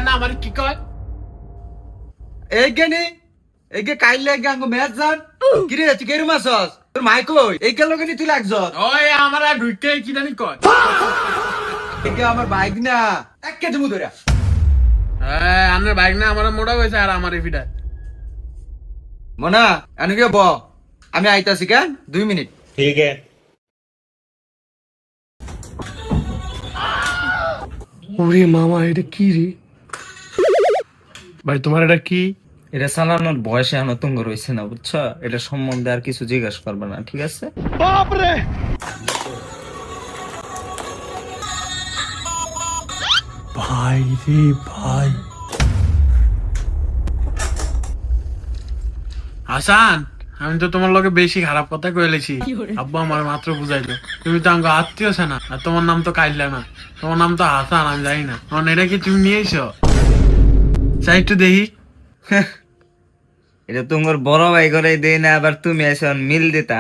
না আমার কি কয় এই গেনি এই গে কাইলে গাঙ্গ ম্যাচ জান কি রে তুই কেরু মাছস তোর মাই কই এই গেল গেনি তুই লাগছ ওই আমার ঢুকে কি জানি কয় এই গে আমার বাইক না এক কে তুমি ধরে আমার বাইক না আমার মোটা হয়েছে আর আমার ফিটা মনা আনুকে ব আমি আইতাছি কেন 2 মিনিট ठीक है। ওরে মামা এটা কি রে ভাই তোমার এটা কি? এটা চালানোর বয়স এখনো তুঙ্গ রয়েছে না বুঝছো, এটা সম্বন্ধে আর কিছু জিজ্ঞাসা করবে না, ঠিক আছে? ভাই রে ভাই, হাসান আমি তো তোমার লগে বেশি খারাপ কথা কইলেছি। আব্বু আমার মাত্র বুঝাইলো তুমি তো আমাকে আত্মীয় না, আর তোমার নাম তো কাইলা না, তোমার নাম তো হাসান, আমি জানি না। কারণ এটা কি তুমি নিয়ে এসো? চাই একটু দেখি। এটা তোমার বড় ভাই করে দেই না, আবার তুমি এসে মিল দিতা?